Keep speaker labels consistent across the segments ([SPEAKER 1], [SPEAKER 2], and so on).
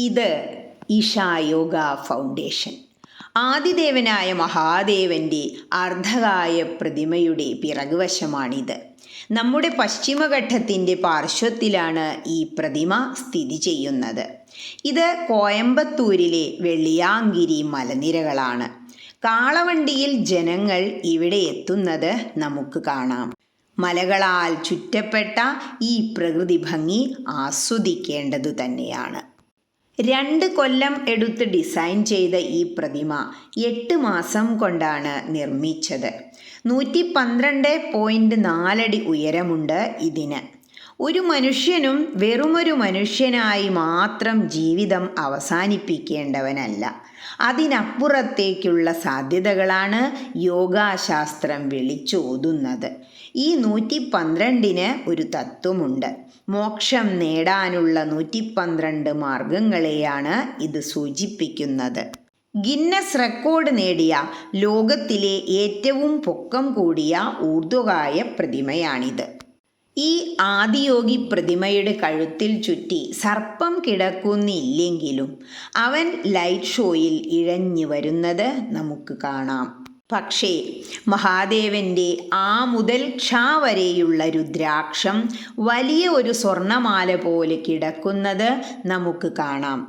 [SPEAKER 1] ഇത് ഇഷായോഗ ഫൗണ്ടേഷൻ. ആദിദേവനായ മഹാദേവൻ്റെ അർദ്ധകായ പ്രതിമയുടെ പിറകുവശമാണിത്. നമ്മുടെ പശ്ചിമഘട്ടത്തിൻ്റെ പാർശ്വത്തിലാണ് ഈ പ്രതിമ സ്ഥിതി ചെയ്യുന്നത്. ഇത് കോയമ്പത്തൂരിലെ വെള്ളിയാങ്കിരി മലനിരകളാണ്. കാളവണ്ടിയിൽ ജനങ്ങൾ ഇവിടെ എത്തുന്നത് നമുക്ക് കാണാം. മലകളാൽ ചുറ്റപ്പെട്ട ഈ പ്രകൃതി ഭംഗി ആസ്വദിക്കേണ്ടതു തന്നെയാണ്. 2 കൊല്ലം എടുത്ത് ഡിസൈൻ ചെയ്ത ഈ പ്രതിമ 8 മാസം കൊണ്ടാണ് നിർമ്മിച്ചത്. 112.4 അടി ഉയരമുണ്ട് ഇതിന്. ഒരു മനുഷ്യനും വെറുമൊരു മനുഷ്യനായി മാത്രം ജീവിതം അവസാനിപ്പിക്കേണ്ടവനല്ല. അതിനപ്പുറത്തേക്കുള്ള സാധ്യതകളാണ് യോഗാശാസ്ത്രം വിളിച്ചോതുന്നത്. ഈ 112ന് ഒരു തത്വമുണ്ട്. മോക്ഷം നേടാനുള്ള 112 മാർഗങ്ങളെയാണ് ഇത് സൂചിപ്പിക്കുന്നത്. ഗിന്നസ് റെക്കോർഡ് നേടിയ ലോകത്തിലെ ഏറ്റവും പൊക്കം കൂടിയ ഊർധ്വകായ പ്രതിമയാണിത്. ഈ ആദിയോഗി പ്രതിമയുടെ കഴുത്തിൽ ചുറ്റി സർപ്പം കിടക്കുന്നില്ലെങ്കിലും അവൻ ലൈറ്റ് ഷോയിൽ ഇഴഞ്ഞു വരുന്നത് നമുക്ക് കാണാം. പക്ഷേ മഹാദേവൻ്റെ ആ മുതൽ ക്ഷ വരെയുള്ള രുദ്രാക്ഷം വലിയ ഒരു സ്വർണമാല പോലെ കിടക്കുന്നത് നമുക്ക് കാണാം.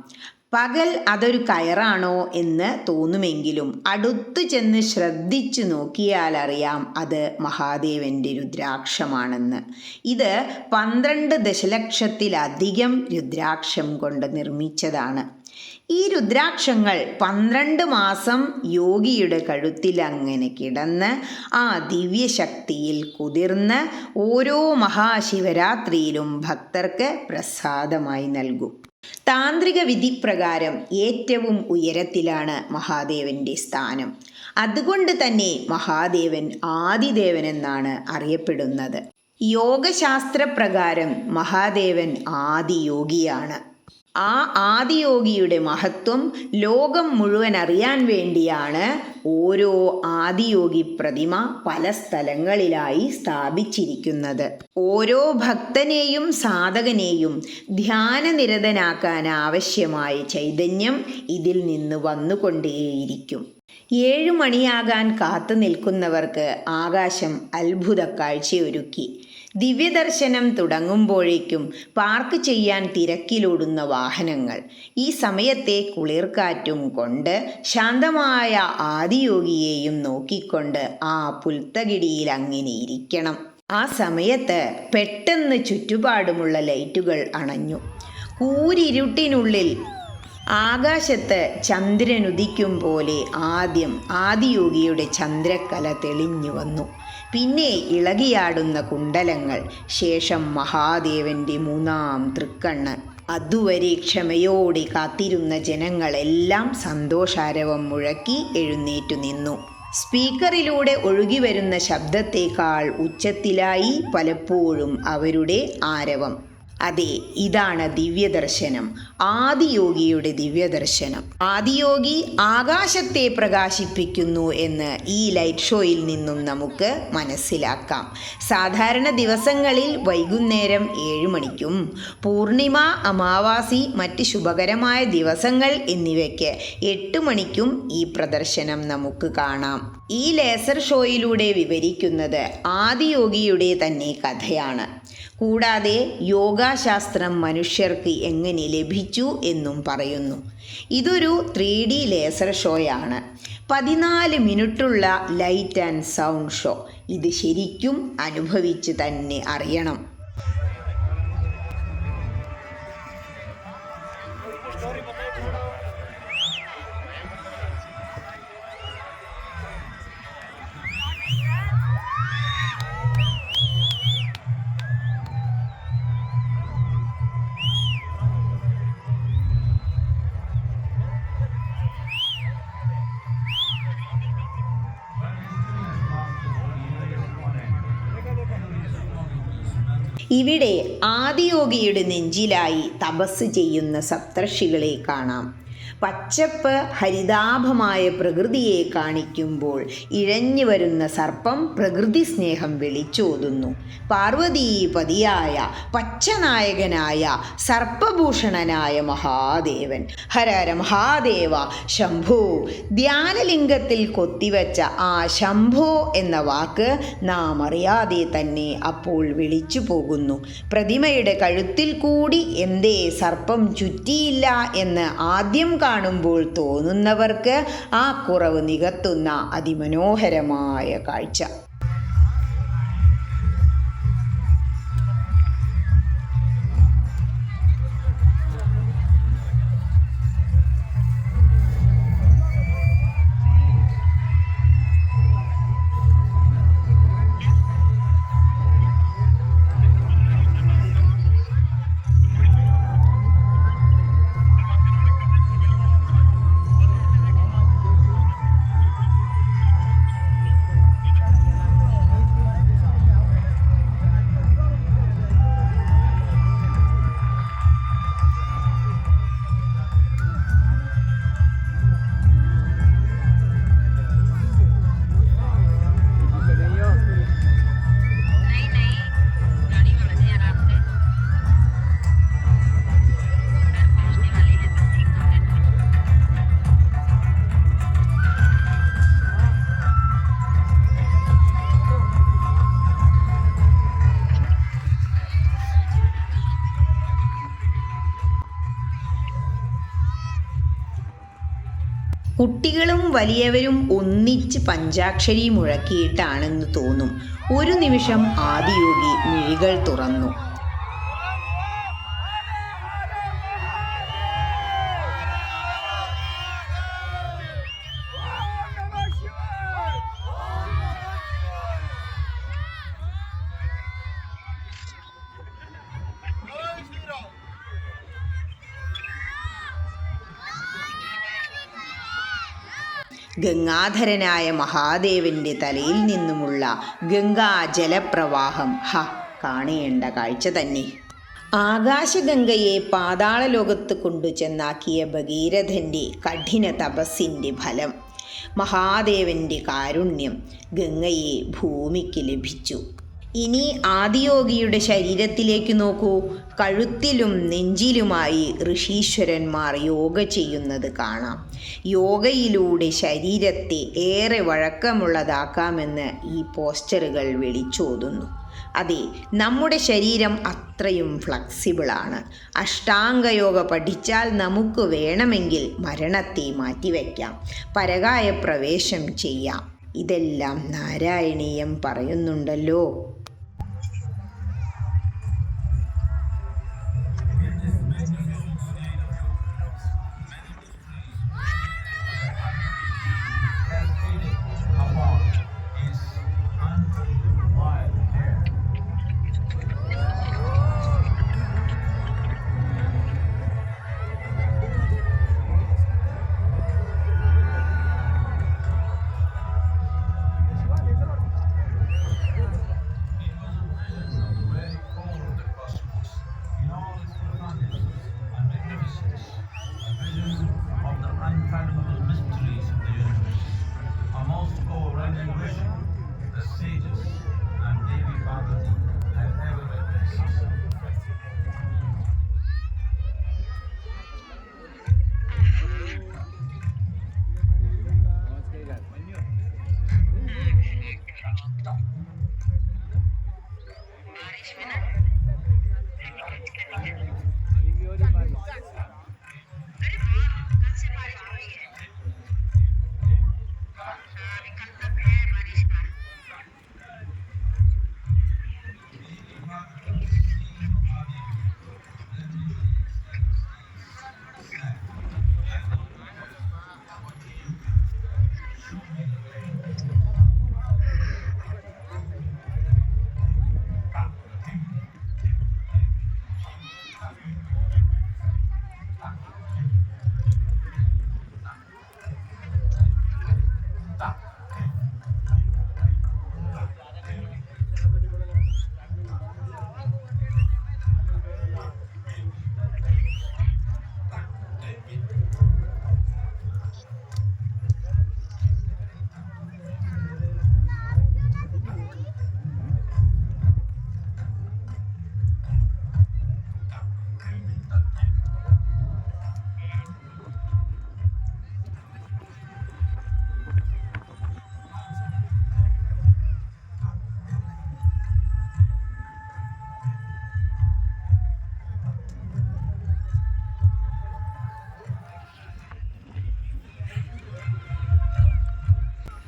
[SPEAKER 1] പകൽ അതൊരു കയറാണോ എന്ന് തോന്നുമെങ്കിലും അടുത്തു ചെന്ന് ശ്രദ്ധിച്ചു നോക്കിയാൽ അറിയാം അത് മഹാദേവൻ്റെ രുദ്രാക്ഷമാണെന്ന്. ഇത് 12 ദശലക്ഷത്തിലധികം രുദ്രാക്ഷം കൊണ്ട് നിർമ്മിച്ചതാണ്. ഈ രുദ്രാക്ഷങ്ങൾ 12 മാസം യോഗിയുടെ കഴുത്തിൽ അങ്ങനെ കിടന്ന് ആ ദിവ്യശക്തിയിൽ കുതിർന്ന് ഓരോ മഹാശിവരാത്രിയിലും ഭക്തർക്ക് പ്രസാദമായി നൽകും. താന്ത്രിക വിധിപ്രകാരം ഏറ്റവും ഉയരത്തിലാണ് മഹാദേവൻ്റെ സ്ഥാനം. അതുകൊണ്ട് തന്നെ മഹാദേവൻ ആദിദേവൻ എന്നാണ് അറിയപ്പെടുന്നത്. യോഗശാസ്ത്രപ്രകാരം മഹാദേവൻ ആദിയോഗിയാണ്. ആ ആദിയോഗിയുടെ മഹത്വം ലോകം മുഴുവൻ അറിയാൻ വേണ്ടിയാണ് ഓരോ ആദിയോഗി പ്രതിമ പല സ്ഥലങ്ങളിലായി സ്ഥാപിച്ചിരിക്കുന്നത്. ഓരോ ഭക്തനെയും സാധകനെയും ധ്യാനനിരതനാക്കാൻ ആവശ്യമായ ചൈതന്യം ഇതിൽ നിന്ന് വന്നുകൊണ്ടേയിരിക്കും. 7 മണിയാകാൻ കാത്തു നിൽക്കുന്നവർക്ക് ആകാശം അത്ഭുത കാഴ്ചയൊരുക്കി. ദിവ്യദർശനം തുടങ്ങുമ്പോഴേക്കും പാർക്ക് ചെയ്യാൻ തിരക്കിലോടുന്ന വാഹനങ്ങൾ. ഈ സമയത്തെ കുളിർക്കാറ്റും കൊണ്ട് ശാന്തമായ ആദിയോഗിയെയും നോക്കിക്കൊണ്ട് ആ പുൽത്തകിടിയിൽ അങ്ങനെ ഇരിക്കണം. ആ സമയത്ത് പെട്ടെന്ന് ചുറ്റുപാടുമുള്ള ലൈറ്റുകൾ അണഞ്ഞു. കൂരിരുട്ടിനുള്ളിൽ ആകാശത്ത് ചന്ദ്രനുദിക്കും പോലെ ആദ്യം ആദിയോഗിയുടെ ചന്ദ്രക്കല തെളിഞ്ഞു വന്നു. പിന്നെ ഇളകിയാടുന്ന കുണ്ടലങ്ങൾ. ശേഷം മഹാദേവൻ്റെ 3-ാം തൃക്കണ്ണ്. അതുവരെ ക്ഷമയോടെ കാത്തിരുന്ന ജനങ്ങളെല്ലാം സന്തോഷാരവം മുഴക്കി എഴുന്നേറ്റു നിന്നു. സ്പീക്കറിലൂടെ ഒഴുകിവരുന്ന ശബ്ദത്തേക്കാൾ ഉച്ചത്തിലായി പലപ്പോഴും അവരുടെ ആരവം. അതെ, ഇതാണ് ദിവ്യദർശനം, ആദിയോഗിയുടെ ദിവ്യദർശനം. ആദിയോഗി ആകാശത്തെ പ്രകാശിപ്പിക്കുന്നു എന്ന് ഈ ലൈറ്റ് ഷോയിൽ നിന്നും നമുക്ക് മനസ്സിലാക്കാം. സാധാരണ ദിവസങ്ങളിൽ വൈകുന്നേരം 7 മണിക്കും പൂർണിമ, അമാവാസി, മറ്റ് ശുഭകരമായ ദിവസങ്ങൾ എന്നിവയ്ക്ക് 8 മണിക്കും ഈ പ്രദർശനം നമുക്ക് കാണാം. ഈ ലേസർ ഷോയിലൂടെ വിവരിക്കുന്നത് ആദിയോഗിയുടെ തന്നെ കഥയാണ്. കൂടാതെ യോഗാശാസ്ത്രം മനുഷ്യർക്ക് എങ്ങനെ ലഭിച്ചു എന്നും പറയുന്നു. ഇതൊരു 3D ലേസർ ഷോയാണ്. 14 മിനിറ്റുള്ള ലൈറ്റ് ആൻഡ് സൗണ്ട് ഷോ. ഇത് ശരിക്കും അനുഭവിച്ച് തന്നെ അറിയണം. ഇവിടെ ആദിയോഗിയുടെ നെഞ്ചിലായി തപസ് ചെയ്യുന്ന സപ്തർഷികളെ കാണാം. പച്ചപ്പ് ഹരിതാഭമായ പ്രകൃതിയെ കാണിക്കുമ്പോൾ ഇഴഞ്ഞു വരുന്ന സർപ്പം പ്രകൃതി സ്നേഹം വിളിച്ചോതുന്നു. പാർവതീപതിയായ പച്ചനായകനായ സർപ്പഭൂഷണനായ മഹാദേവൻ. ഹരഹര മഹാദേവ ശംഭോ. ധ്യാനലിംഗത്തിൽ കൊത്തിവെച്ച ആ ശംഭോ എന്ന വാക്ക് നാം അറിയാതെ തന്നെ അപ്പോൾ വിളിച്ചു പോകുന്നു. പ്രതിമയുടെ കഴുത്തിൽ കൂടി എന്തേ സർപ്പം ചുറ്റിയില്ല എന്ന് ആദ്യം കാണുമ്പോൾ തോന്നുന്നവർക്ക് ആ കുറവ് നികത്തുന്ന അതിമനോഹരമായ കാഴ്ച. കുട്ടികളും വലിയവരും ഒന്നിച്ച് പഞ്ചാക്ഷരി മുഴക്കിയിട്ടാണെന്ന് തോന്നും. ഒരു നിമിഷം ആദിയോഗി മിഴികൾ തുറന്നു. ഗംഗാധരനായ മഹാദേവന്റെ തലയിൽ നിന്നുമുള്ള ഗംഗാജലപ്രവാഹം കാണേണ്ട കാഴ്ച തന്നെ. ആകാശഗംഗയെ പാതാള ലോകത്ത് കൊണ്ടു ചെന്നാക്കിയ ഭഗീരഥൻ്റെ കഠിന തപസ്സിൻ്റെ ഫലം, മഹാദേവന്റെ കാരുണ്യം ഗംഗയെ ഭൂമിക്ക് ലഭിച്ചു. ഇനി ആദിയോഗിയുടെ ശരീരത്തിലേക്ക് നോക്കൂ. കഴുത്തിലും നെഞ്ചിലുമായി ഋഷീശ്വരന്മാർ യോഗ ചെയ്യുന്നത് കാണാം. യോഗയിലൂടെ ശരീരത്തെ ഏറെ വഴക്കമുള്ളതാക്കാമെന്ന് ഈ പോസ്റ്ററുകൾ വിളിച്ചോതുന്നു. അതെ, നമ്മുടെ ശരീരം അത്രയും ഫ്ലെക്സിബിളാണ്. അഷ്ടാംഗയോഗ പഠിച്ചാൽ നമുക്ക് വേണമെങ്കിൽ മരണത്തെ മാറ്റിവെക്കാം, പരകായ പ്രവേശം ചെയ്യാം. ഇതെല്ലാം നാരായണീയം പറയുന്നുണ്ടല്ലോ.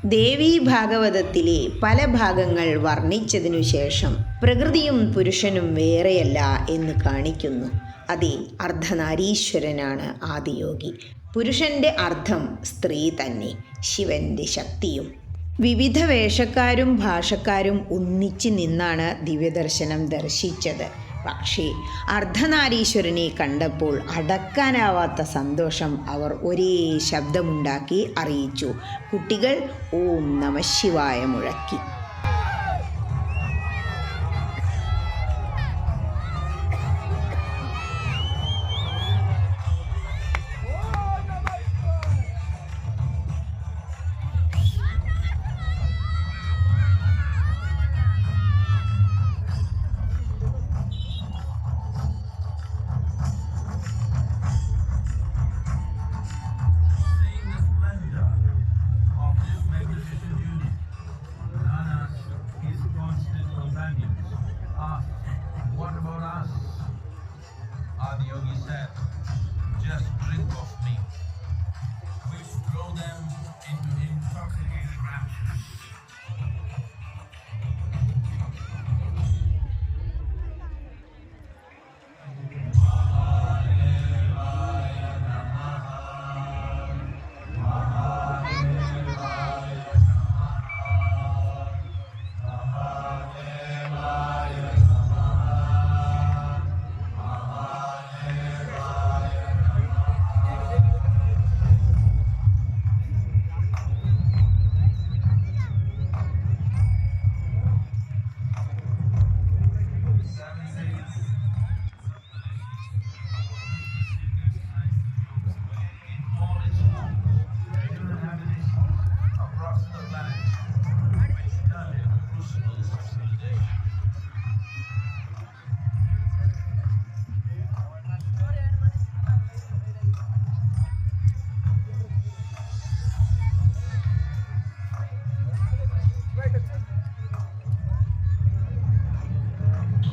[SPEAKER 1] ദേവീ ഭാഗവതത്തിലെ പല ഭാഗങ്ങൾ വർണ്ണിച്ചതിനു ശേഷം പ്രകൃതിയും പുരുഷനും വേറെയല്ല എന്ന് കാണിക്കുന്നു. അതെ, അർദ്ധനാരീശ്വരനാണ് ആദിയോഗി. പുരുഷന്റെ അർത്ഥം സ്ത്രീ തന്നെ, ശിവന്റെ ശക്തിയും. വിവിധ വേഷക്കാരും ഭാഷക്കാരും ഒന്നിച്ചു നിന്നാണ് ദിവ്യദർശനം ദർശിച്ചത്. പക്ഷേ അർദ്ധനാരീശ്വരനെ കണ്ടപ്പോൾ അടക്കാനാവാത്ത സന്തോഷം അവർ ഒരേ ശബ്ദമുണ്ടാക്കി അറിയിച്ചു. കുട്ടികൾ ഓം നമഃശിവായ മുഴക്കി.
[SPEAKER 2] Yogi said, just drink of me, which throw them into intoxicated raptures.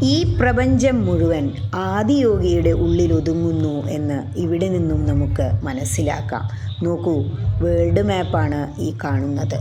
[SPEAKER 1] ഈ പ്രപഞ്ചം മുഴുവൻ ആദിയോഗിയുടെ ഉള്ളിലൊതുങ്ങുന്നു എന്ന് ഇവിടെ നിന്നും നമുക്ക് മനസ്സിലാക്കാം. നോക്കൂ, വേൾഡ് മാപ്പാണ് ഈ കാണുന്നത്.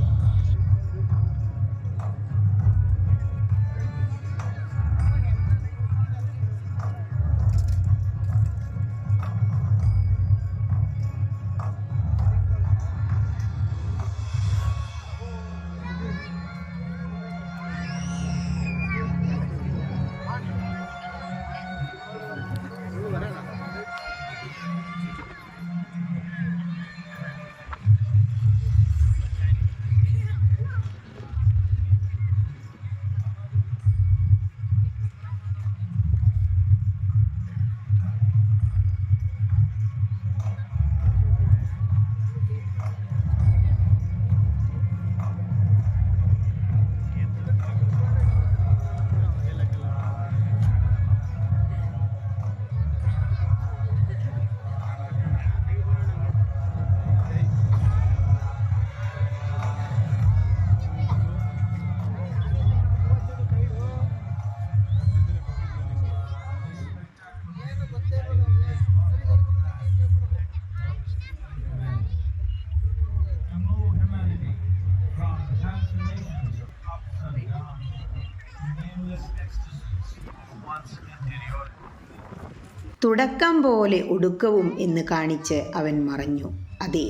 [SPEAKER 1] തുടക്കം പോലെ ഒടുക്കവും എന്ന് കാണിച്ച് അവൻ മറഞ്ഞു. അതെ,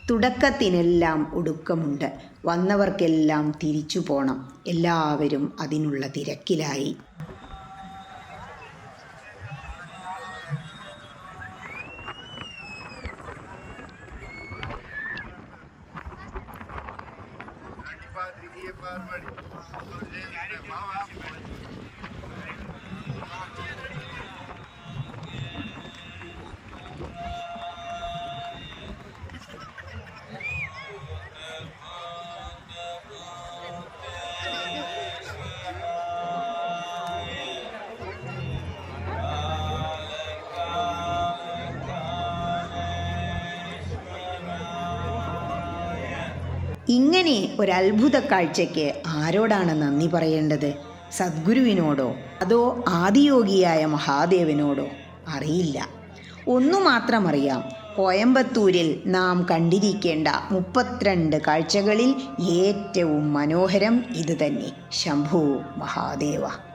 [SPEAKER 1] തുടക്കത്തിനെല്ലാം ഒടുക്കമുണ്ട്. വന്നവർക്കെല്ലാം തിരിച്ചു പോണം. എല്ലാവരും അതിനുള്ള തിരക്കിലായി. ഇങ്ങനെ ഒരത്ഭുത കാഴ്ചയ്ക്ക് ആരോടാണ് നന്ദി പറയേണ്ടത്? സദ്ഗുരുവിനോടോ അതോ ആദിയോഗിയായ മഹാദേവനോടോ? അറിയില്ല. ഒന്നു മാത്രം അറിയാം, കോയമ്പത്തൂരിൽ നാം കണ്ടിരിക്കേണ്ട 32 കാഴ്ചകളിൽ ഏറ്റവും മനോഹരം ഇതുതന്നെ. ശംഭോ മഹാദേവ.